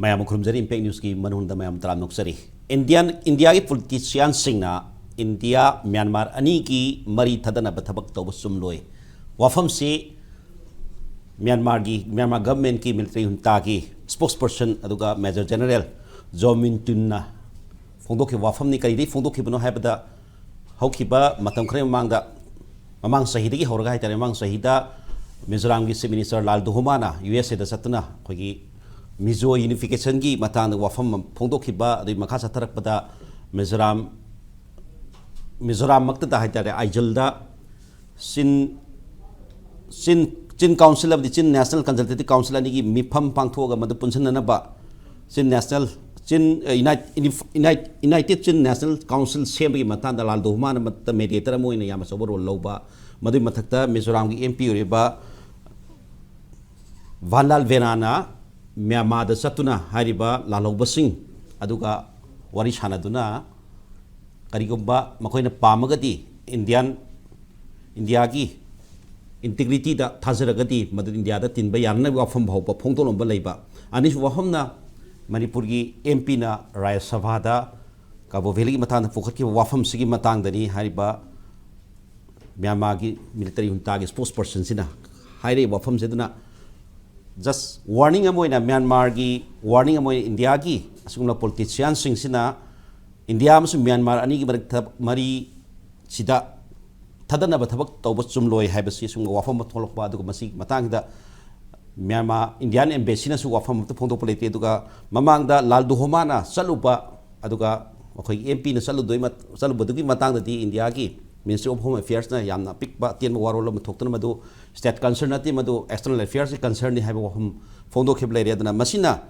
Mayam Kurumzari Impact News ki Manunda Mayam Tram Noksari. India ki politician singna India Myanmar ani ki mari thadana bathabak tawba sumloi. Wafam se Myanmar government ki military junta ki spokesperson aduga Major General Zomin Tunna Fongdo ki wafam ni kari Fongdo ki bano habada haukiba matam kare mamang sahida ki horga haitare mamang sahida Mizoram ki Chief Minister Lal Duhumana USA da satuna kogi Mizo unification ki matang wafam Fongdo ki ba adi makha satarak pada Mizoram makta da haitare Aijalda Chin Council of the Chin National Consultative Council ani ki mifam pangthoga madu punsan na ba Chin National United Chin National Council sem ki matang da Lal Duhumana mat mediator mo ina yama sobo role loba madu mathakta Mizoram ki MP uriba Vanlal Venana Myanmar da satuna hariba lalauba sing aduga wari sanaduna karigumba makoina pamagadi India ki integrity da thazaragadi madu India da tinba yarna wafam bhaupa phongtolomba leiba anis wafamna Manipur ki MP na Raya Sabha da Cabo Verde ki matang pokhat ki wafam sigi matang dani hariba Myanmar ki military junta ki spokesperson sina haire wafam seduna just warning amoy na Myanmar gi warning amoy India gi asungla politician sing sina India masu Myanmar ani gi mari sida thadana ba thabak tawba chumloi haibasi sung wafam tholok ba du masi matang da Myanmar Indian embassy na su wafam to phongdo polite duga mamang da Lal Duhumana salupa aduga akhoi MP na salu doi mat salu badugi matang da di India gi Ministry of Home Affairs na yamna pikba tian warol ma thoktan madu state concern nati madu external affairs concern ni haiba wahum phongdo kheb lai redana masina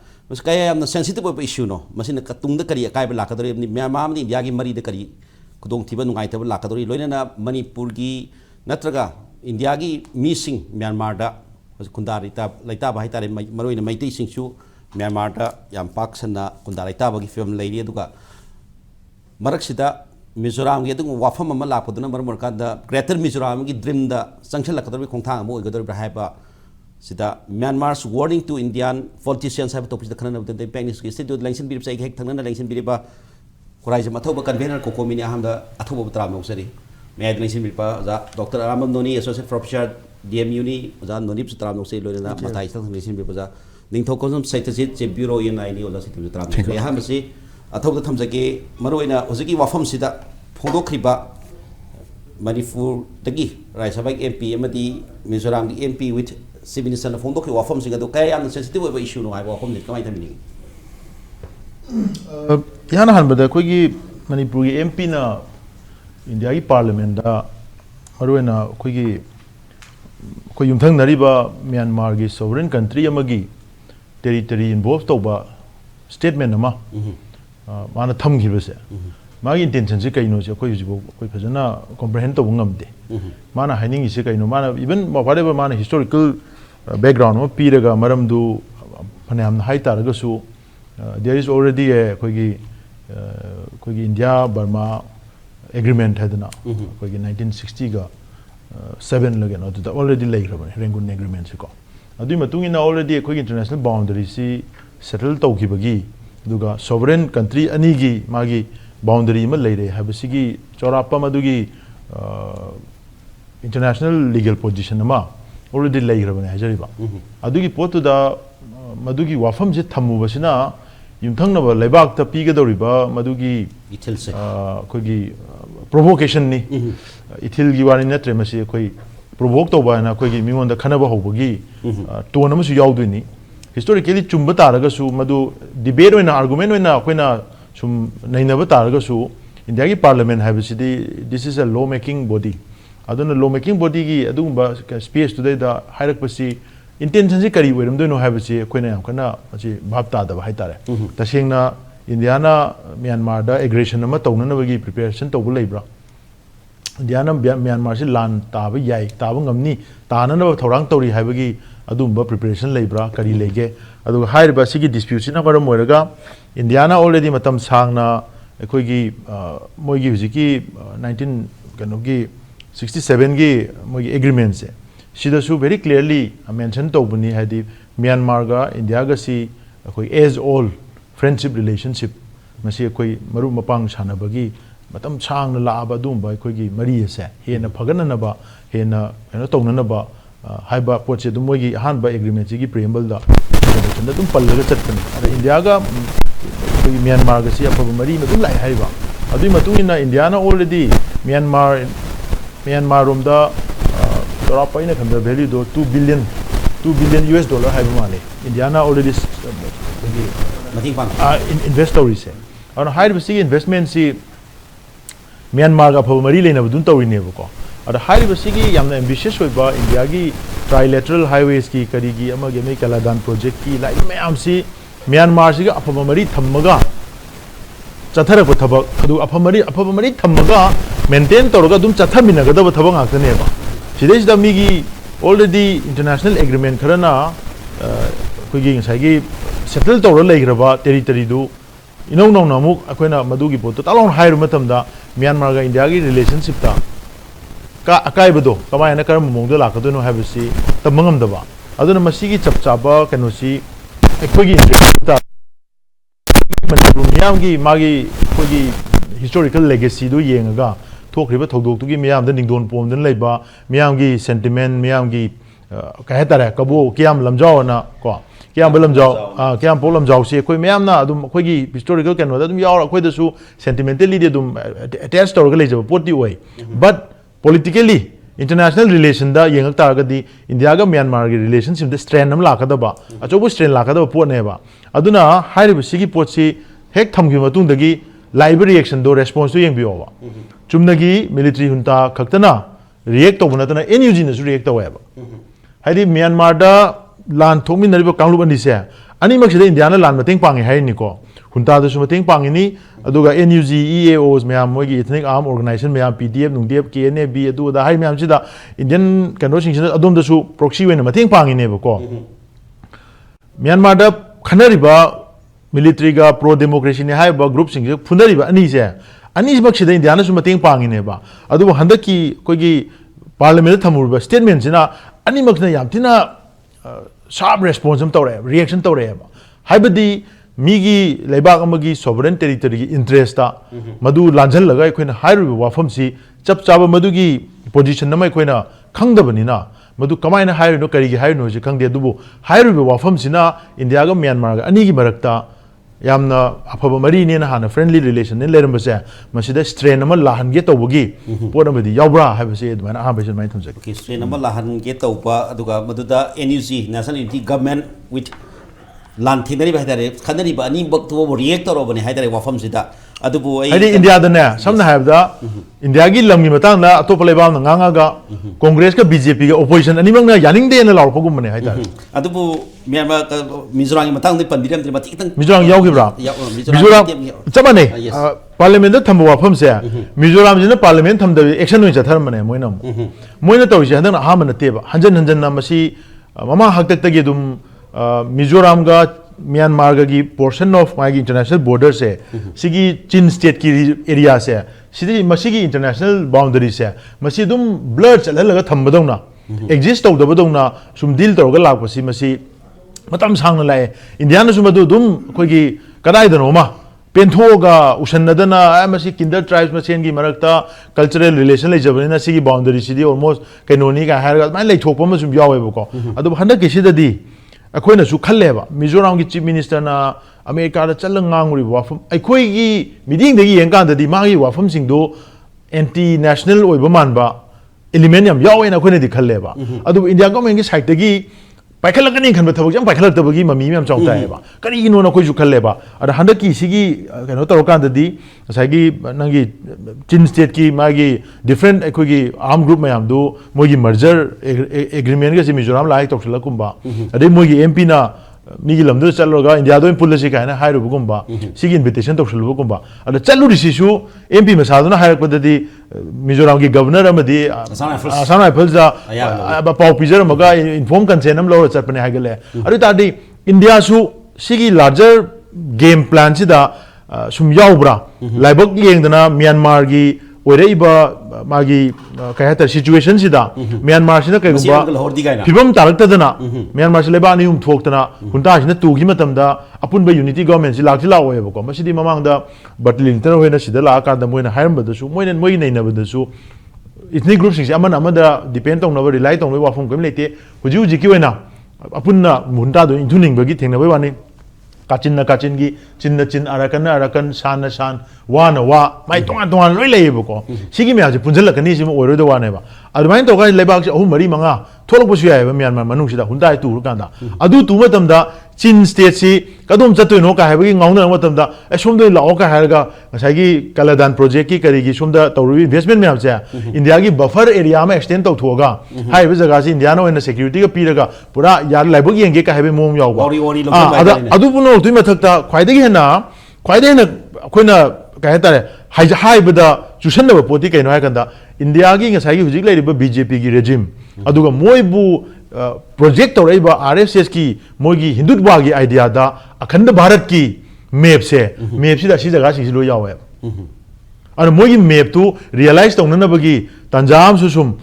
kaya yamna sensitive issue no masina katungda kari kai ba lakadori ni Myanmar ni India gi mari da kari kudong thiba nungai ta lakadori loina na Manipur gi natraga India gi missing Myanmar da kundari ta laita ba haitare maroi na maitei singsu Myanmar da yam pak sanna kundari ta ba gi film lai ri aduga marak sida Mizoram gi dung wafam ama lakpaduna marmor ka da Greater Mizoram gi dream da sanction lakadori khongthang amo igadori bra haiba sida Myanmar's warning to Indian politicians have topic da khana na the panic institute election birip sai hek thangna election biriba Khuraijam Athouba Convenor COCOMI ni aham Athouba tram no sari me election biripa za Dr. Arambam Noni Associate Professor DM UNI za Noni tram no sai loina matai sang election biripa za Ningthoukhongjam Satyajit che Bureau UNI ni ola situ tram no aham si Athouba thamjage maroina hojiki wafam sida phongdokriba Manipur dagi Raya Sabha MP amadi Mizoram gi MP with Chief Minister na phongdokri wafam singa do kaya yamna sensitive issue no ai wafam ni kamai thamini yana hanbada koigi Manipur gi MP na India gi parliament da maroina koigi ko yumthang nariba Myanmar gi sovereign country amagi territory involved toba statement ama mana thamgibase magi intention se kaino se koi jibo koi phajana comprehend to ngamde mana haining se kaino mana even whatever mana historical background ma piraga maram du phanam hai taraga su there is already a koigi India Burma agreement hadna koigi 1960 ga 7 lagena to already lagrabane Rangoon agreement se ko adu matungina already koigi international boundary si settle tawkibagi duga sovereign country anigi magi boundary ma leire habasigi chorapa madugi international legal position ma already leirabane hajariba adugi potu da madugi wafam je thamu basina yumthang na ba lebak ta pigadoriba madugi ithil se kogi provocation ni ithil gi wani natre masi koi provoke to ba na kogi mingon da khana ba hobagi to na masu yaudini historically chumba taraga su madu debate oina argument oina koina sum nainaba taraga su India gi parliament habisidi this is a law making body aduna law making body gi adumba space today da hairak pasi intention ji kari weram do no habisi koina yam kana achi bhab ta da haitare tasengna India na Myanmar da aggression ama tawna na bagi preparation to leibra India na Myanmar si lan ta ba yai ta ba ngamni ta na na thorang tori habagi adumba preparation leibra kari lege adu hairiba sigi dispute sina baram moiraga Indiana already matam sangna koigi moigi hujiki 19 kanogi 67 gi moigi agreement se sida su very clearly mention to buni hadi Myanmar ga India ga si अखोई as all friendship relationship मसी अखोई मरु मपांग सानबगी मतम सांगना लाबा दुंबा अखोई मरी से हेना फगननबा हेना कनो तौननबा हाइबा पोचे दुम मोगी हानबा एग्रीमेंट की प्रेम्बल दा चंदा दुम पल्लगा चटपन अरे इंडिया का कोई म्यांमार गसी अफब मरी में दुम लाई हाइबा अदुई मतुंग इना इंडिया ना ऑलरेडी म्यांमार रोम दा तोरा पाइना खंदा वैल्यू दो 2 बिलियन US डॉलर हाइबा माले इंडिया ना ऑलरेडी मथिंग पांग इन्वेस्ट तौरी से और हाइब सी इन्वेस्टमेंट सी म्यांमार का अफब मरी लेना दुम तौरिनेबको और हाइब सी की यामना एम्बिशियस होइबा इंडिया की ट्राइलेटरल हाईवेज की करीगी अमगे मे कलादान प्रोजेक्ट की लाइक मैम सी म्यांमार सी अफब मरी थम्मगा चथरक थबक अदु अफब मरी थम्मगा मेंटेन तौरगा दुम चथमिनगदब थबक ngakneba सिदेसिदा मिगी ऑलरेडी इंटरनेशनल एग्रीमेंट खरना अखोगी ngasai सेटल तौर लेग्रबा टेरिटरी दु इनौ नौ नमुक अखोइना मदुगी पोत तालोन हाइर मतमदा म्यांमार गा इंडिया की रिलेशनशिप ता का अकाइबदो कमायना करम मोंगदो लाकदोनो हाइबसी तमंगमदबा अदुना मसीगी चपचाबा कनोसी अखोगी इंटरेस्ट ता मनपुर मियामगी मागी अखोगी हिस्टोरिकल लेगेसी दु येंगा थोखरिबा थौदोक्तुगी मियाम द निंगदोन पोमदन लेबा मियामगी सेंटिमेंट मियामगी कहतारे कबो कियाम लमजाओना को कियाम लमजाओ कियाम पो लमजाओ से कोई मियामना अदुम अखोगी हिस्टोरिकल कनो अदुम याव अखोइदसु सेंटिमेंटली दे अदुम अटैच तौरगा लेजबा पोती ओय but politically international relation da yengak taragadi India ga Myanmar gi relationship da strain am lakadaba achobu strain lakadaba pot neba aduna hairiba sigi pot si hek thamgi matung dagi live reaction do response to yengbiwa chumnagi military junta khaktana react tobuna tana NUG na su react taweba haidi Myanmar da lan thokmi nariba kanglup ani se ani maksida India na lan mateng pangi hai ni ko junta da su mateng pangi ni aduga NUG EAOs मैम मोगी ethnic arm organization मैम PDF नुंगदेब KNAB अदुदा हाई मैम सिदा Indian कनो सिंगसिन अदोम दसु proxy वेन मतेंग पांगिने बको म्यांमार दा खनरिबा मिलिटरी गा प्रो डेमोक्रेसी ने हाइबा ग्रुप सिंग फुनरिबा अनि से अनि बक्सिदा इंडिया न सु मतेंग पांगिने बा अदु हंदकी कोगी पार्लियामेंट थमुरबा स्टेटमेंट सिना अनि मक्सना यामतिना शार्प रेस्पॉन्स हम तौरे रिएक्शन तौरे हाइबदी मीगी लेबाक अमगी सोवरेन टेरिटरी की इंटरेस्ट ता मधु लांझल लगा अखोइना हाइरु वाफम सी चप चाबा मधुगी पोजीशन नमा अखोइना खंगदबनिना मधु कमाइना हाइरु करिगी हाइरु जे खंगदे दुबु हाइरु वाफम सिना इंडिया गा म्यांमार गा अनीगी मरकता यामना अफब मरी ने हाना फ्रेंडली रिलेशन ने लेरमबसे मसिदा स्ट्रेन अमा लाहनगे तौबगी पोरमदी यावब्रा हाबसे अदमाना हाबसे माइ थमजक के स्ट्रेन अमा लाहनगे तौबा अदुगा मधुदा NUG national unity government with लान थीनरी हाइतारे खनरी अनी बक्तु रिएक्ट तौरबने हाइतारे वाफम सिदा अदुबु हाइदि इंडिया दने समना हाइबदा इंडिया की लमगी मतांगदा अतोप लेबाम ngangaga कांग्रेस का बीजेपी का ओपोजिशन अनिमंगना यानिंगदे न लाउरपगुमने हाइतारे अदुबु म्यांमार मिजोराम की मतांग दे पंदिरम दे मतितंग मिजोराम यावगिब्रा मिजोराम चमने पार्लियामेंट थंब वाफम से मिजोराम जिना पार्लियामेंट थंब एक्शन होय जथरमने मोइनम मोइना तौरिसे हदन हाम नतेबा हंजन हंजन ना मसी ममा हक्तक्तगे दुम मिजोराम का म्यांमार की portion of my international border से सिगी चीन स्टेट की एरिया से सिदी मसीगी इंटरनेशनल बाउंड्री से मसी दुम ब्लर चलहलगा थंबदौना एग्जिस्ट तौदबदौना सुम डील तौरगा लापसी मसी मतम सांगना लाए इंडिया न सुमदु दुम कोगी कदाइदनोमा पेंथोगा उशनदना मसी किंडर ट्राइब्स मसेन की मरकता कल्चरल रिलेशन लेजबनिना सिगी बाउंड्री सिदी ऑलमोस्ट कैनोनी का हायरगा मान लेथोपम मसुम यावेबको अदु हंदा किसिददी अखोइना सु खल्लेबा मिजोराम की चीफ मिनिस्टर ना अमेरिका दा चल nganगुरि वाफम अखोइ की मीटिंग दगी येंकांददी मागी वाफम सिंगदो एंटी नेशनल ओइबा मानबा एलिमेंट याम यावेना अखोइना दि खल्लेबा अदु इंडिया गवर्नमेंट की साइड दगी पाइखलकनी खनबा थबक जम पाइखलक्तबगी ममी मैम चाउताएबा करिगिनो न कोइ सु खल्लेबा अद हंदकी सिगी कनो तरोकांददी साइगी नंगी चीन स्टेट की मागी डिफरेंट अखोगी आर्म ग्रुप मैम दो मोगी मर्जर एग्रीमेंट के मिजोराम लाइक तौसलकुंबा अदे मोगी एमपी ना मीगी लमदो चलोगा इंडिया दो पुलसी कायना हाइरुबुगुंबा सिगी इन्विटेशन तौसलबुगुंबा अद चलुरिसिसु एमपी मसादुना हाइरकपददी मिजोराम की गवर्नर अमदी आसाम राइफल्स पाउ पिजरमगा इन्फॉर्म कंसेंट हम लौर चटपने हाइगले अदु तादी इंडिया सु सिगी लार्जर गेम प्लान सिदा सुम याउब्रा लाइबक येंगदना म्यांमार की oiraiba magi kahata situation sida Myanmar sina kaiba phibam talaktadana Myanmar leba ni thoktana hunta sina tugi matamda apunba unity government si lakti laoyeba ko masidi mamangda battling tan hoina sida la ka da moina hairam su moina moi nei na su ethnic groups sing amana amada depend tong na rely tong wa phom kam lete huji huji ki hoina apunna hunta do intuning bagi thengna bai wani kachin na kachin gi chin na chin arakan san na san wa na wa mai tongan loi leiba ko sigi me aje punjal ka ni sim oiro do wa ne ba adumain to ga lebak ahum mari manga tholok bu su ya ba Myanmar manung sida hundai tu kan da adu tu matam da chin state si kadum chatoi no ka haiba gi ngauna matam da som do lao ka hairga ngasai gi kaladan project ki kari gi som da tawri investment me amcha India gi buffer area ma extend tau thoga haiba jaga si India no na security ga piraga pura yar laibog yenge ka haiba mom yaw ba adu puno tu mathakta khwaidagi hena akoina kai tare haibada chusanna poti kaino haikanda India gi ngasai gi hujik laiba BJP gi regime aduga moibu project tawraiba RSS ki moigi hindutwa gi idea da akhanda bharat ki map sida si jaga si lo yawe and moigi map tu realize tawna bagi tanjam su sum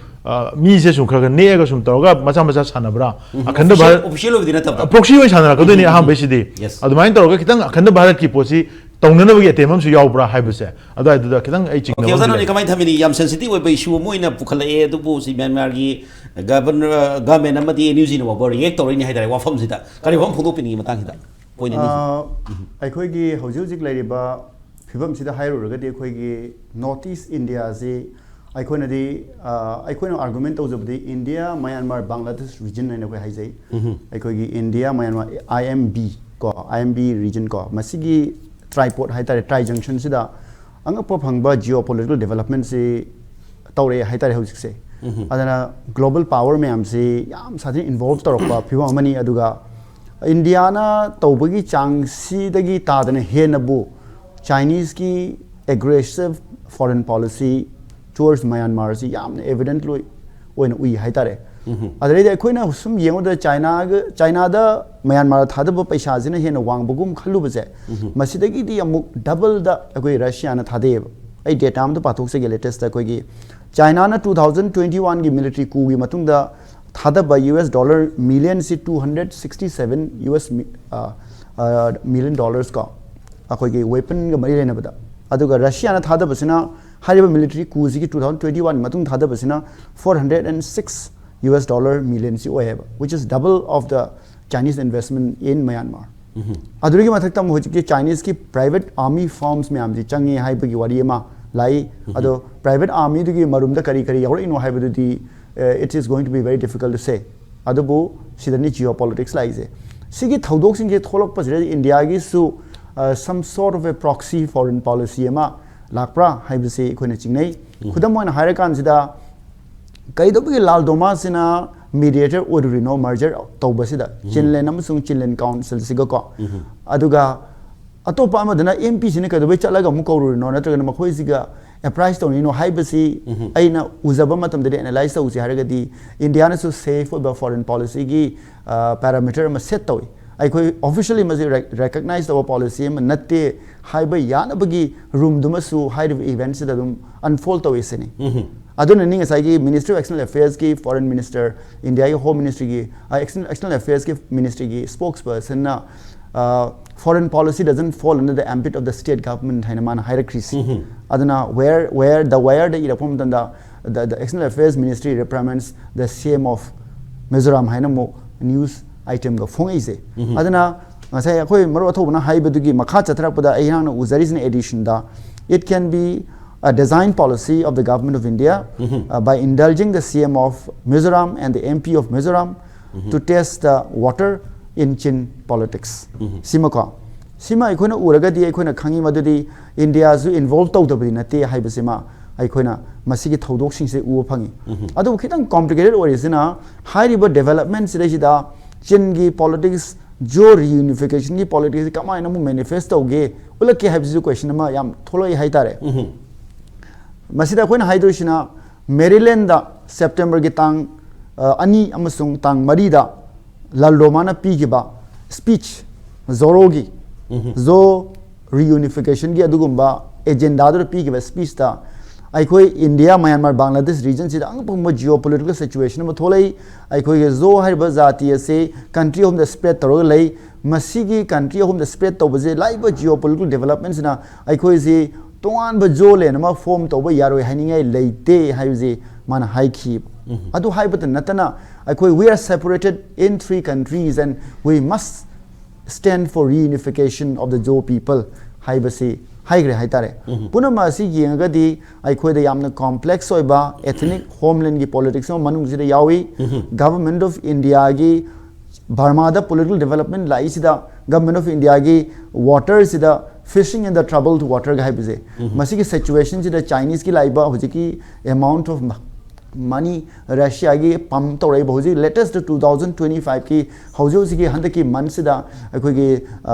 mi se sum khara ne ga sum tawga macha sanabra akhanda bharat official of dinata proxy oi sanara ko deni aham besidi adumain tawga kitang akhanda bharat ki posi tawna bagi atemam su yaw bra haibase adu adu kitang ai chingna okay ozano ni kamai thamini yam sensitive oi issue moina pukhale e du bu si Myanmar gi government amadi news in over react tawri ni haidare wafam sida kari wam phudu pini matang hida point ni akhoi gi hojik laiba phibam sida hairu raga de akhoi gi northeast India se akhoi na di akhoi no argument tawjabdi India Myanmar Bangladesh region na akhoi haijai akhoi gi India Myanmar IMB region ko masigi tripod haitare tri junction sida anga phangba geopolitical development se tawre haitare hojik se adana global power myam se yam sadin involved torokpa phiwa amani aduga India na tawbagi changsi dagi tadana henabu Chinese ki aggressive foreign policy towards Myanmar si yam evident loi oina ui haitare adare de koina sum yengo da China da Myanmar thadaba paisa jina hena wangbagum khalu baje masidagi di amuk double da akoi Russia na thade ai data am da pathok se latest da koi gi China na 2021 gi military coup gi matung da thadaba US dollar million si 267 US million dollars ka akoi gi weapon ga mari rena bada aduga Russia na thadaba sina hariba military coup gi 2021 matung thadaba sina 406 US dollar million si oeba which is double of the Chinese investment in Myanmar adurigi mathakta mo hojiki Chinese ki private army firms me amji changi haibagi wari ma lai ado private army dugi marumda kari yawra ino haibadu di it is going to be very difficult to say adubu sidani geopolitics lai je sigi thodok sing je tholok pasire India gi su some sort of a proxy foreign policy ma lakpra haibase khoina chingnei khudam moina harakan sida kai do bi lal doma sina mediator orino merger tawbasida chinlen amasung chinlen council siga ko aduga atopa amadana MP sine kai do be chalaga mu kawrino natraga makhoi siga a price to no haibasi aina uzaba matam de analyze to usi haragadi India na so safe for foreign policy gi parameter ma set tawi ai koi officially ma recognize the policy ma natte haiba yana bagi room duma su high events da dum unfold tawi sini aduna ninga sai Ministry of External Affairs ki Foreign Minister India ki Home Ministry ki External Affairs ki Ministry ki spokesperson na foreign policy doesn't fall under the ambit of the state government hainaman hierarchy aduna where the irapom the External Affairs Ministry reprimands the CM of Mizoram hainamo news item ga fongaise aduna ngasai akoi maro athobna haibedugi makha chatrakpada ayana uzaris edition da it can be a design policy of the government of India by indulging the CM of Mizoram and the MP of Mizoram to test the water in Chin politics. Sima ikona uragadi ikona khangi madudi India zu involved tawdabri nate haibasima ikona masigi thodok sing se u phangi. Adu khitang complicated orisina high river development sida Chin gi politics jo reunification gi politics kama ina mu manifesto ge ulake haibsu question ma yam tholoi haitare. Masida koina haidrishina Maryland da September gi tang ani amasung tang mari da laldomana pigiba speech zorogi zo reunification gi adugumba agenda do pigiba speech da ꯑꯩꯈꯣꯏ India ꯃꯌꯥꯟꯃꯥꯔ Bangladesh ꯔꯤꯖꯟꯁꯤꯗ ꯑꯉꯛꯄ ꯖꯤꯑꯣꯄꯣꯂꯤटिꯀल situation ꯑꯃ ꯊꯣꯛꯂꯛꯏ ꯑꯩꯈꯣꯏꯒꯤ ꯖꯣ ꯍꯥꯏꯔꯤꯕ ꯖꯥꯇꯤ ꯑꯁꯤ country ꯑꯍꯨꯝꯗ spread ꯇꯧꯔꯒ ꯂꯩ ꯃꯁꯤꯒꯤ ꯀꯟꯇ꯭ꯔꯤ ꯑꯍꯨꯝꯗ ꯁ꯭ꯄ꯭ꯔꯦꯗ ꯇꯧꯕꯁꯦ ꯂꯥꯛꯏꯕ ꯖꯤꯑꯣꯄꯣꯂꯤटिꯀल ꯗꯦꯕꯂꯞꯃꯦꯟꯁꯤꯅ ꯑꯩꯈꯣꯏꯁꯤ ꯇꯣꯉꯥꯟꯕ ꯖꯣ ꯂꯦꯟ ꯑꯃ ꯐꯣꯔꯝ ꯇꯧꯕ ꯌꯥꯔꯣꯏ ꯍꯥꯏꯅꯤꯡꯉꯥꯏ ꯂꯩꯇꯦ ꯍꯥꯏꯕꯁꯤ ꯃꯥꯅ ꯍꯥꯏꯈꯤ ꯑꯗꯨ ꯍꯥꯏꯕꯇ ꯅꯠꯇꯅ ꯑꯩꯈꯣꯏ we are separated in 3 countries and we must stand for reunification of the Jaw people haibasi haigre haitare punama asi yengagadi aikoida yamna complex oiba ethnic homeland gi politics no manung sida yawi government of India gi Burma da political development lai sida government of India gi water sida fishing in the troubled water ga haibise masi gi situation sida Chinese ki laiba hojiki amount of money Russia gi pam torai boji latest 2025 ki haujo gi handa ki mansida akoi gi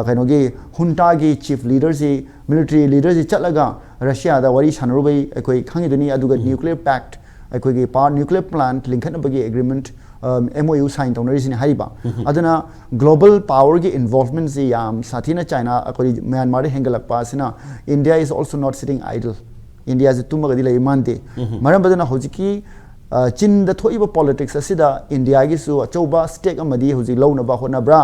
kaino gi hunta gi chief leaders gi military leaders gi chalaga Russia da wari shanrubai akoi khangi duni aduga nuclear pact akoi gi power nuclear plant linkan bagi agreement MOU sign tawna risini hariba aduna global power gi involvement si yam sathina China akoi Myanmar hengalakpa sina India is also not sitting idle India is tumaga dilai mante maram badana hojiki Chin the Toiba politics asida India gi su achauba stake amadi huji launaba honabra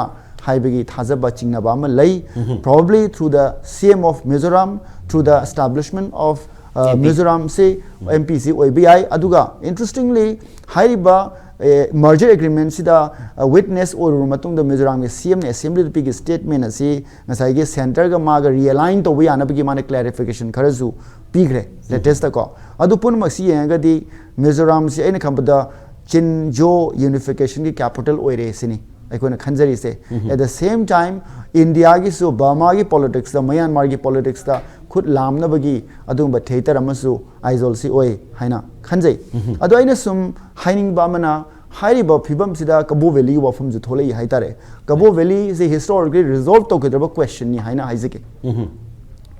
haibagi thazaba chingnaba ma lay probably through the CM of Mizoram through the establishment of Mizoram say MPC OBI aduga interestingly haiba merger agreement sida witness or matung the Mizoram CM assembly the big statement asi ngasai ge center ga ma ga realign to wi anabagi mane clarification kharazu pigre latest ko adu pun masi yenga di Mizoram si aina khambada Chinjo unification ki capital oire sini aikona khanjari se at the same time India gi su Burma gi politics da Myanmar gi politics da khut lamna bagi adum ba theater amasu aizol si oi haina khanjai adu aina sum haining ba mana hairi ba phibam sida Cabo Valley wafum ju tholei haitare Cabo Valley is a historically resolved to kedaba question ni haina haizike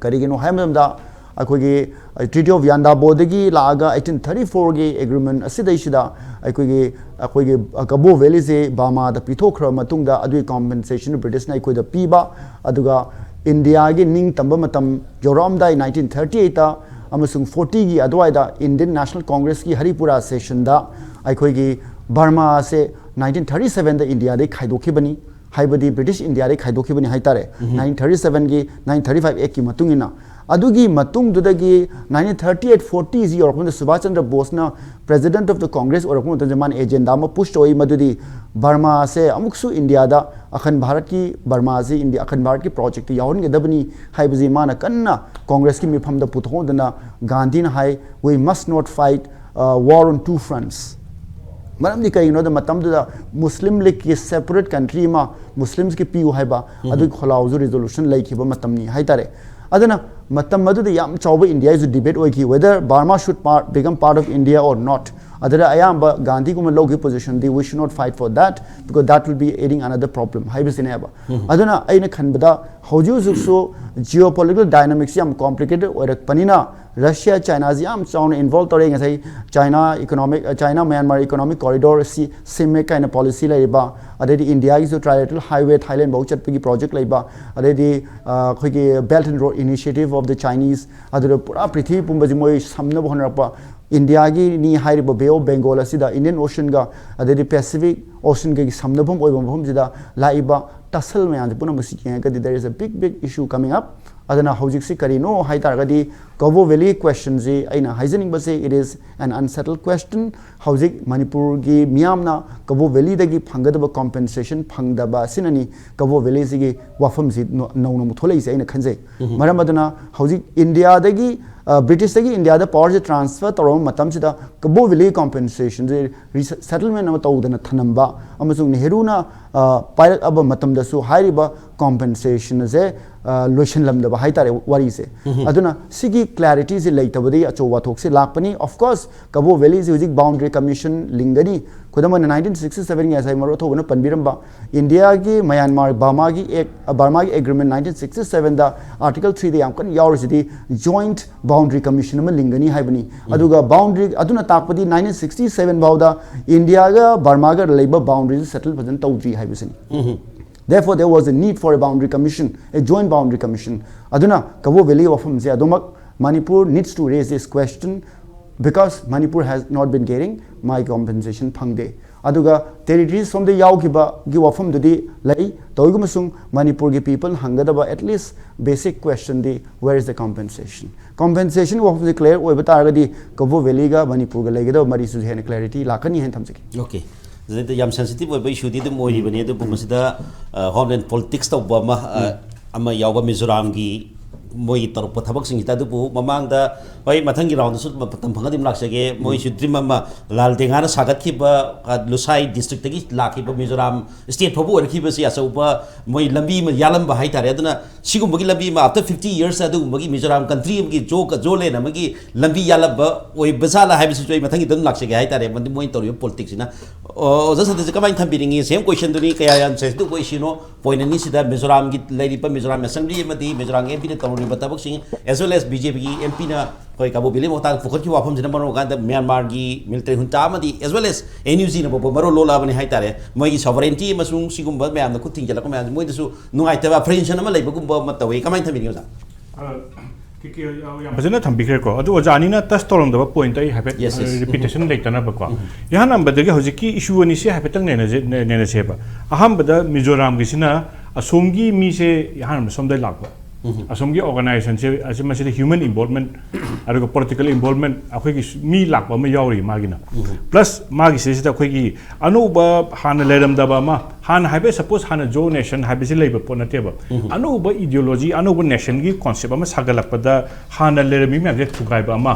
karigino haimam da akogi Treaty of Yandabo-dagi laaga 1834 gi agreement asidai sida akogi Cabo Valley se Burma da pithokra matungda adui compensation British na akoida piba aduga India gi ningtamba matam yoramdai 1938 ta amasung 40 gi adwaida Indian National Congress ki Haripura session da akogi Burma se 1937 da India dai khaidokhibani haibadi British India dai khaidokhibani haitare 1937 gi 1935 ek ki matungina adugi matung dudagi 1938 40s year of Subhash Chandra Bose na president of the Congress or the Jaman agenda ma push toy madudi Burma se amuksu India da akhan Bharat ki Burma se India akhan Bharat ki project yaun ge dabani haibaji mana kanna Congress ki mifam da puthon dana Gandhi na hai we must not fight war on two fronts maram di kai no da matam da Muslim League ki separate country ma Muslims ki piu haiba adu kholauzu resolution lai khiba matam ni haitare adana matam madu da yam chawba India is a debate oiki whether Burma should become part of India or not adara ayamba Gandhi kuma logi position di we should not fight for that because that will be adding another problem haibisine aba adana aina khanbada hoju so geopolitical dynamics yam complicated oirak panina Russia China yam chauna involved tore ngai China Myanmar economic corridor si same kind of policy laiba adedi India is a trilateral highway Thailand bau chatpigi project laiba adedi khoigi Belt and Road initiative of the Chinese adura pura prithvi pumbaji moi samna bonarapa India gi ni hairiba Bay of Bengal asida Indian Ocean ga adedi Pacific Ocean gi samnabam oibam bhum jida laiba tasal mayan puna masi ga there is a big issue coming up adana hojik si kari no haitar gadi Cabo Valley question ji aina haizening base it is an unsettled question hojik Manipur gi miyamna Cabo Valley dagi phangadaba compensation phangdaba sinani Cabo Valley gi wafam ji no mutholai se aina khanjai maram adana hojik India dagi British dagi India da power transfer torom matam sida Cabo Valley compensation settlement ama tawdana thanamba amasung Nehru na pilot aba matam da su hairiba compensation ze lotion lamdaba haitare wari se aduna sigi clarity se leitabadi achowa thok se lakpani of course Cabo Valley se hujik boundary commission lingani kodama 1967 ngi asai maro thobana panbiramba India gi Myanmar Burma gi agreement 1967 da article 3 da yamkan yaurisi joint boundary commission ama lingani haibani aduga boundary aduna takpadi 1967 bauda India ga Burma ga leiba boundaries settle bhajan tawdri haibisani therefore there was a need for a boundary commission a joint boundary commission aduna Cabo Valley wafam je adumak Manipur needs to raise this question because Manipur has not been getting my compensation phangde aduga territories from the yaukiba gi wafam dudi lai toigumusung Manipur gi people hangadaba at least basic question di where is the compensation was declared oiba targadi Kabu Valley ga Manipur ga legeda mari su hen clarity lakani hen thamjiki okay the yam sensitive issue di the moi bani the masida homeland politics to ba ama yauba Mizoram gi moi taruk pathabak sing kita dupu mamang da oi mathangi round su patam phanga dim laksage moi su dream ama lal tengana sagat ki ba Lusai district tagi lakhi ba Mizoram state phabu ar ki ba si asa upa moi lambi ma yalam ba hai tare aduna sigum bagi lambi ma after 50 years adu bagi Mizoram country gi jo le na magi lambi yalab ba oi basala hai bisu choi mathangi dun laksage hai tare mandi moi tori politics na o jasa de kamai thambiringi same question duni kaya yan says du koi sino point ni sida Mizoram gi lady pa Mizoram assembly madi Mizoram MP ne tawri as well as BJP MP na koi Kabu Valley mota fukhat ki wafam jina maro ganda Myanmar gi military junta madi as well as NUG na bo maro lola bani hai tare moi sovereignty masung sigumba myam na kuting jala ko myam moi desu nungai taba friendship na lai bagumba matawi kamai thabi ni Fazana thambikre ko adu ojani na tas tolong da point ai habet repetition leitana ba ko yahan number de hojiki issue ani se habetang ne se ba aham bada Mizoram gi sina asomgi mi se yahan somdai lakba asomgi organization se asima se human involvement aru political involvement akhoi gi mi lakba ma yauri magina plus magi se se akhoi gi anuba han ledam da ba ma han habe suppose han jo nation habe se leiba pona teba anuba ideology anuba nation gi concept ama sagalakpada han ledam mi me thugai ba ma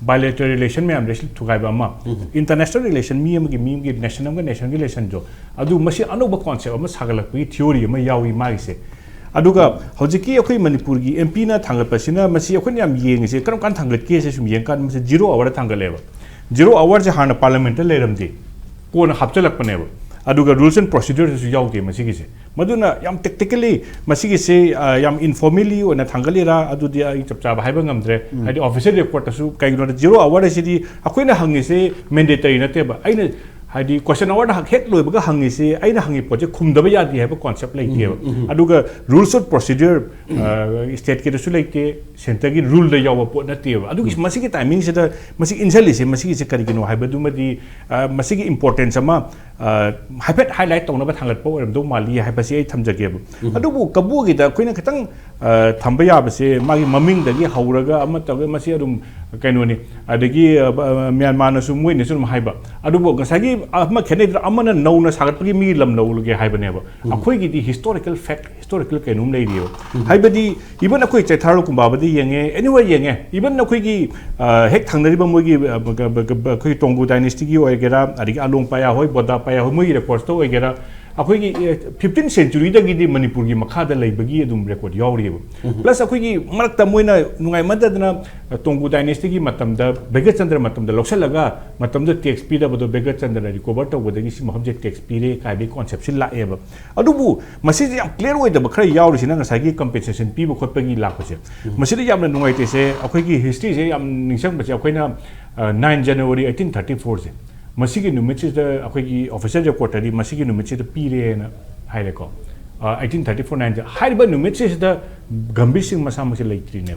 bilateral relation me amre thugai ba ma international relation mi am gi national relation jo adu masi anuba concept ama sagalakpi theory ama yawi magi se aduga hojiki akhoi Manipur gi MP na thangat pasina masi akhoi yam yeng se karam kan thangat ke se sum yeng kan masi 0 hour thangaleba 0 hour je hana parliament le ramdi ko na hapchalak paneba aduga rules and procedures su yaw ke masi gi se maduna yam technically masi gi se yam informally ona thangalira adu dia chapcha ba haiba ngamdre hadi official report su kai no 0 hour se di akhoi na hangi se mandatory na te ba aina hadi question hour da hek loi ba hangi se aina hangi project khumdaba yadi haiba concept lai ke aduga rules and procedure state ke su lai ke center gi rule da yawa po na te aduga masi gi timing se da masi injali se masi gi se kari gino haiba du madi masi gi importance ama hypet highlight tong na ba thangat po ram do mali haiba se ai thamjage adubu kabu gi da koina khatang thamba ya ba se magi maming da gi hauraga ama ta masi adum kaino ni adagi Myanmar na su moi ni su haiba adubu gasagi ama khene amana no na sagat gi mi lam no ge haiba ne ba akhoi gi di historical fact historical kainum nei dio haiba di even akhoi chaitharo kumba ba di yenge anyway yenge even akhoi gi hek thangnari ba moi gi akhoi Tonggu dynasty gi oigera adigi along pa ya hoi boda pa ya hoi moi records to oigera akhoi gi 15th century da gi di Manipur gi makha da lei bagi adum record yauri plus akhoi gi marak ta moina nungai madadna Tonggu dynasty gi matam da Begat Chandra matam da loksalaga matam da text pi da bodo Begat Chandra recover to bodagi si maham text pi re kai be concept sil la eba adubu masi yam clear oi da bakra yauri sina nga sagi compensation pi bo khot pagi la ko se masi da yam na nungai te se akhoi gi history se yam ningsang ba se akhoi na 9 January 1834 se masigi numit da akhoi gi official report adi masigi numit da pi re na haire ko 1834 9 haiba numit se da gambir sing masa masi laitri ne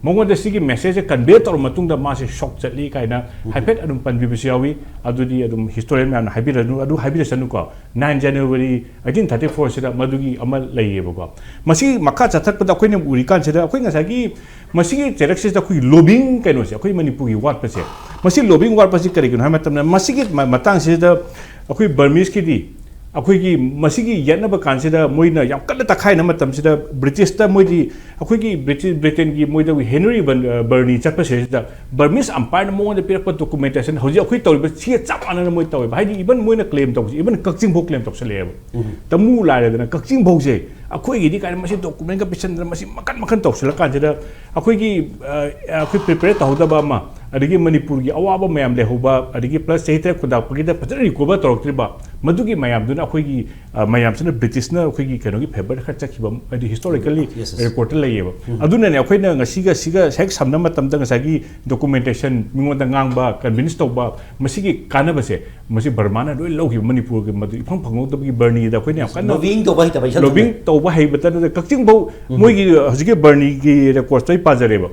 mongo da sigi message convey tor matung da ma se shock chatli kaina haipet adum panbi bisiawi adudi adum historian man haibiranu adu haibirasanu ko 9 January 1834 se da madugi amal laiyeba ko masi makha chathak pada koine uri kan se da koi ngasagi masi directions da koi lobbying kaino se koi Manipur gi wat pa se masi lobbying wat pa se kari gino hamatam na masi gi matang se da koi Burmese ki di akhoi gi masi gi yanna ba kan se da moina yam kala takhai na matam se da British ta moi di akhoi gi Britain gi moi da Henry Burney chapa se da Burmese empire na mo da pira pa documentation hoji akhoi tawri ba chi chap ana moi tawi ba di even moina claim taw even kakching bok claim taw se le tamu la da kakching bok se akhoi gi di kan masi document ka pisan masi makan taw se la kan se da akhoi gi akhoi prepare taw da ba ma adigi Manipur gi awaba mayam le hoba adigi plus sehita kuda pagida patari recover torok triba मधुगी मयामदुना अखोगी मयामसना ब्रिटिशना अखोगी कनोगी favour खर चखिबा अदि हिस्टोरिकली रिपोर्ट लयेबा अदुना ने अखोइना ngasiga siga hek samna matamda ngasagi documentation mingonda ngangba convince tawba masigi kanabase masi Burmana loi logi Manipur ge madu phang phangno tabgi Burni da khoina kan lobbying to ba hita ba lobbying tawba heibata kakching bo moigi hojige Burni gi record toi pajareba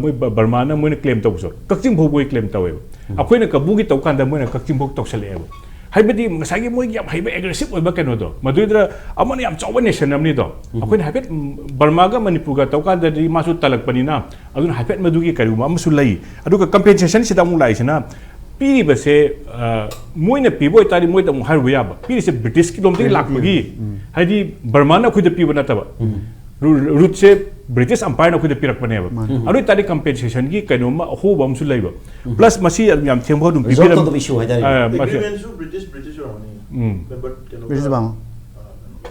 moi Burmana moina claim tawso kakching bo boi claim taweba अखोइना कबुगी तौकांदा मोइना कक्चिंबोक तौसलेबो हाइबदी मसागी मोइ याम हाइबे एग्रेसिव ओइबा केनो दो मदुइद्रा अमन याम चौबा नेशन अमनि दो अखोइना हाइबेट बर्मागा मणिपुरगा तौकांदा दि मासु तलकपनिना अदुना हाइबेट मदुगी करिउमा अमसु लई अदुगा कंपेंसेशन सिदा मु लाइसना पीरिबसे मोइना पीबोय तारि मोइ तमु हारबो याबा पीरिसे ब्रिटिश की लोमदि लाकपगी हाइदि बर्माना खुद पीबो नतबा रूट से ब्रिटिश अंपायर खुद पिरकपनेबा अरु तारि कंपेंसेशन की कनोमा होबा अमसु लइबा प्लस मसी याम थेंबो दुम पिबिरम तो इशू हाइदा एग्रीमेंट ब्रिटिश रावनी बट केनो ब्रिटिश बांग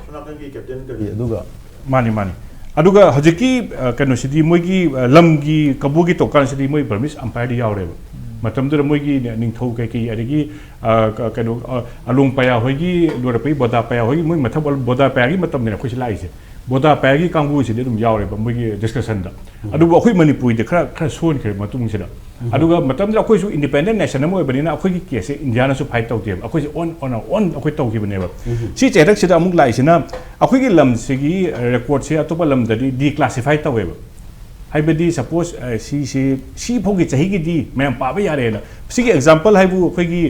सोनाकन की कैप्टन करी अदुगा मानी मानी अदुगा हजिकी कनोसिदी मोइगी लमगी कबुगी तोकान सिदी मोइ बर्मिस अंपायर यावरेबा मतमदुर मोइगी निंगथौ कई अदगी कनो अलोंग पाया होगी लोरपई बोदा पाया होगी मोइ मथबल बोदा पायागी मतमने खुसि लाइसे बोदा पायागी कांगू सिदे दुम यावरेबा मोइगी डिस्कशन दा अदुबो अखोइ मणिपुर दे खरा सोन खरे मतुंग सिदा अदुगा मतमदुर अखोइसु इंडिपेंडेंट नेशन अमो बनिना अखोइगी केसे इंडिया नासु फाइट तौते अखोइसे ऑन अखोइ तौगिबनेबा सि चेरक सिदा अमुक लाइसिना अखोइगी लम सिगी रेकॉर्ड से अतोपा लम ददी डिक्लासिफाई तौवेबा हाइबदी सपोज सी फोगी चाहिए दी मैम पाबे यारे ना सी एग्जांपल है वो अखोइगी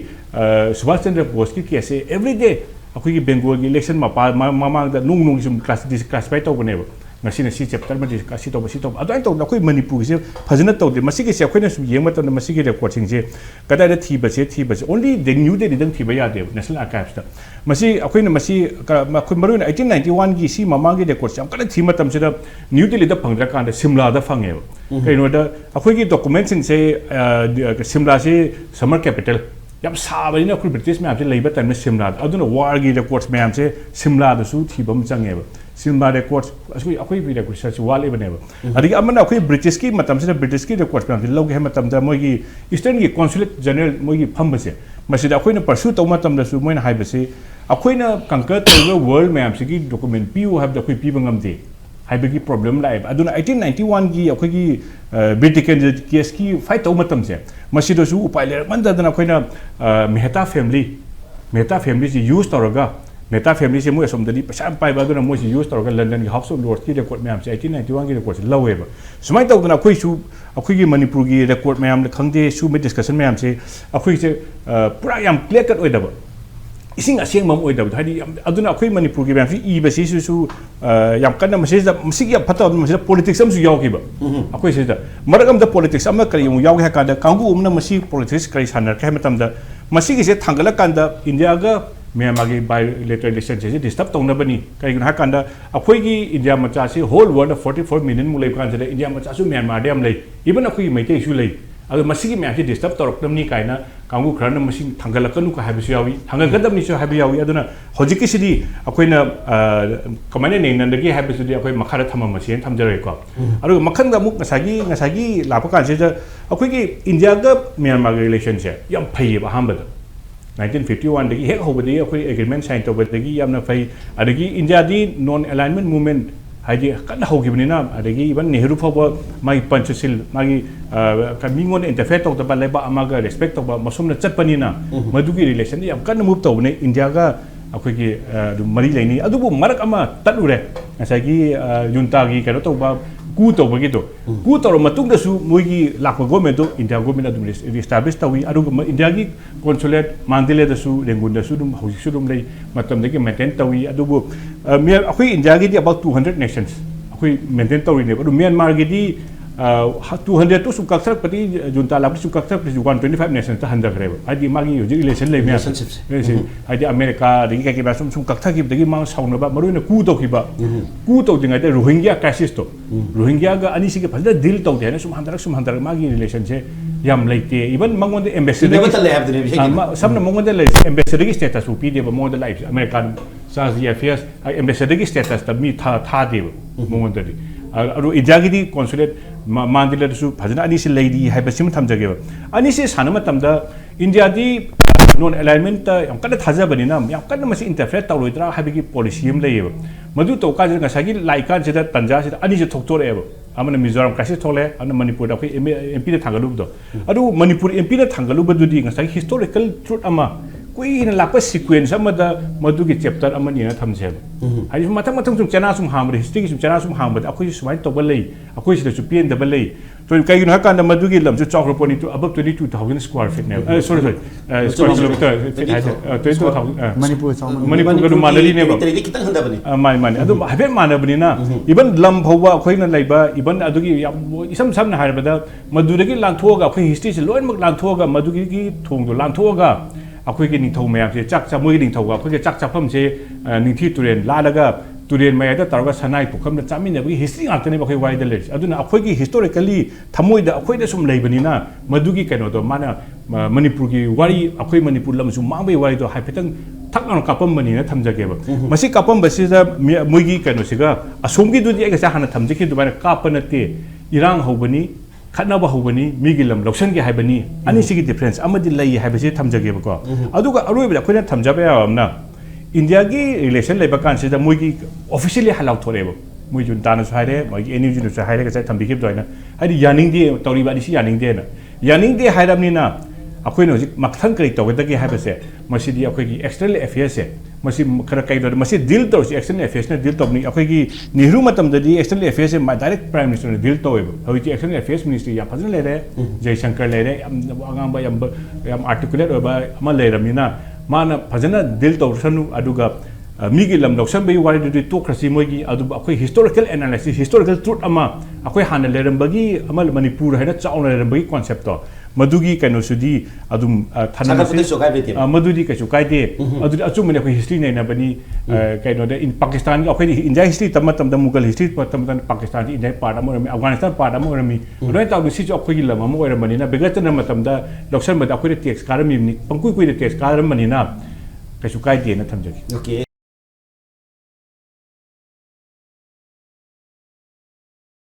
सुभाष चंद्र बोस की केसे एवरीडे अखोइगी बेंगोल की इलेक्शन मामांग दा नुंग सुम classify तौबनेबा ngasi na si chapter ma kasi to adai to na koi Manipur se phajna to de masi ke se khoi na su yeng ma to na masi ke record sing se kada da thi ba se only the new day dang thi ba ya de national archives ta masi akhoi na masi khoi maru na 1891 gi si mama gi record sam kada thi ma tam se da new delhi da phangra kan da Simla da phange kai no da akhoi gi documents sing se Simla se summer capital yam sabai na khoi British me am se leiba tan me Simla aduna war gi records me am se Simla da su thi bam change ba Simla records अखोई भी research वाले बनेबा अदि अमना अखोई British की मतलब से British की records पे लोग है मतलब दा मोगी ईस्टर्न की consulate general मोगी फम बसे मसिदा अखोई न परसू तो मतलब दा सु मोइन हाइ बसे अखोई न कंकर तो वर्ल्ड मैप से की डॉक्यूमेंट पीओ हैव द अखोई पीबंगम दे हाइबे की प्रॉब्लम लाइव अदुना 1891 की अखोई की ब्रिटिश केस की फाइट तो मतलब से मसिदा सु उपाय ले मंदना अखोई न मेहता फैमिली से यूज तौरगा मेहता फैमिली से मोइ असोमदनी पैसा पाइबा अदुना मोइ यूज तौरगा लंदन की हाउस ऑफ लॉर्ड्स की रिकॉर्ड मैम से 1891 की रिकॉर्ड से लवेबा सुमाइ तौदना अखोइ सु अखोइ की मणिपुर की रिकॉर्ड मैम खंगदे सु में डिस्कशन मैम से अखोइ से पूरा याम क्लियर कट ओइदबा इसिंग असेंग मम ओइदबा हादि अदुना अखोइ मणिपुर की मैम से ई बसी सु याम कन्ना मसेज मसिगी फता मसेज पॉलिटिक्स अमसु यावकिबा अखोइ से मरक अम द पॉलिटिक्स अम करि यावगे हाकादा कांगु उमना मसी पॉलिटिक्स करि सानर के मतमदा मसिगी से थांगला कांदा इंडिया गा Myanmar की bilateral relations से डिस्टर्ब तौना बनी कई गुना कांदा अखोई की इंडिया मचा से होल वर्ल्ड 44 मिलियन मुले कान से इंडिया मचा सु म्यांमार दे हम ले इवन अखोई मैते इशू ले अगर मसी की म्याम से डिस्टर्ब तौरकदमनी कायना कांगु खरन मसी थांगलकनु का हाबिसु यावी थांगलकदमनी सु हाबि यावी अदुना होजिकी सिदी अखोइना कमाने नेंगनदगी हाबिसु दि अखोइ मखारा थमा मसिन थमजरे को अरु मखन दा मुक ngसागी लापा कान से अखोई की इंडिया गा म्यांमार रिलेशन से यम फैब अहमद 1951 दगी हेक होबदी अखोई एग्रीमेंट साइन तौबदगी यामना फै अदगी इंडिया दी नॉन अलाइनमेंट मूवमेंट हाइदि कन होगिबनिना अदगी इवन नेहरू फबो माई पंचसिल मागी कमिंगोन इंटरफेयर तौदबा लेबा अमागा रेस्पेक्ट तौबा मसुमना चटपनिना मदुगी रिलेशन याम कन मूव तौबने इंडिया गा अखोई मरी लेनी अदुबु मरक अमा तलुरे ngसागी जुनतागी कनो तौबा कू तौबगी तो कू तौर मतुंग दसु मोगी लाखो गवर्नमेंट तो इंडिया गवर्नमेंट अदुम एस्टैब्लिश तौई अदुग इंडिया की कॉन्सुलेट मांदिले दसु रेंगुन दसु दुम हौजिसु दुम ले मतम दगी मेंटेन तौई अदुबु अखोई इंडिया की अबाउट 200 नेशंस अखोई मेंटेन तौई ने अदु म्यांमार की दी 200 तो सु कक्सर पति जुनता लाप सु कक्सर पति 125 नेशंस त हंदर रेब आदि मागी होजि रिलेशन ले म्या आदि अमेरिका दगी के बासुम सुम कक्था की दगी मा साउनबा मरुन कू तौखिबा कू तौदिंगा दे रोहिंग्या क्राइसिस तो रोहिंग्या गा अनिसि के फजदा डील तौदे ने सुम हंदर मागी रिलेशन से याम लेते इवन मंगोन एम्बेसडर सबने मंगोन ले एम्बेसडर की स्टेटस उ पी दे मंगोन लाइफ अमेरिकन साज अफेयर्स एम्बेसडर की स्टेटस त मी था दे मंगोन दे अरु इंडिया की कॉन्सुलेट मांदिले दसु फजना अनिसि लेदी हाइबसिम थमजगेबा अनिसि सानम तमदा India the non alignment yam kada thaja bani na yam kada masi interfere tawloidra habigi policy am lay madu to ka nga sagi laikan sida tanja sida ani je thoktor eba amana Mizoram crisis thole amana Manipur da khoi MP da thangalu do adu Manipur MP da thangalu badudi nga sagi historical truth ama kui na lakpa sequence amada madu ki chapter amani na thamse hai mathang mathang sum chana sum hamre history sum chana sum hambad akoi sumai to balai akoi sida chu pien da balai to kai gina kan da madu ki lam chu chokro poni to above 22,000 square feet ne sorry square kilometer feet hai 22,000 Manipur Manipur ko manali ne ba kitang handa bani mai adu habe manabni na even lam bhawa khoi na laiba even adu ki isam sam na harba madu ki langthoga khoi history se loin mak langthoga madu ki thong do langthoga akoi ki ningthau mayam se chak cha moi ningthau ga khoi chak chapam se ningthi turen la laga turen maya da targa sanai pukham na chamin ne history ngak ne ba khoi wai da le aduna akoi ki historically thamoi da akoi da sum leibani na madu ki kaino do mana Manipur ki wari akoi Manipur lam su mangbai wari do haipetang thakna kapam bani na thamjage ba masi kapam basi da moi ki kaino siga asum ki du di ga hana thamjaki du bana kapana te irang hobani khadna ba hobani migi lam loksan ki haibani ani sigi difference amadi lai haibasi thamjage ba ko aduga aroi ba khoina thamjabe amna India ki relation laiba kan sida moi ki officially halau thore ba moi jun tana su haire moi ki enu jun su haire ga sai thambi ki doina hadi yaning di tori ba di si yaning de na yaning de hairamni na akoi no makthang kari to ga gi haibase masi di akoi ki external affairs se masi khara kai do masi deal to external affairs na deal to ni akoi ki Nehru matam da di external affairs se direct prime minister na deal to ba hawi ki external affairs ministry ya phajna le re Jai Shankar le re angam ba yam articulate ba ama le ramina mana phajna deal to sanu aduga migi lam loksan bai wari du to krasi mogi adu akoi historical analysis historical truth ama akoi hana le rambagi amal Manipur haina chauna le rambagi concept to madugi kaino sudi adum thana madudi ka chukai de adu achu mene ko history nei na bani kaino de in Pakistan ko India history tam da Mughal history tam Pakistan India part amor Afghanistan part amor mi roi ta si jo ko gi lama mo era bani na begat na matam da loksan ba da ko tax karam mi pangkui ko tax karam bani na ka chukai de na thamjagi okay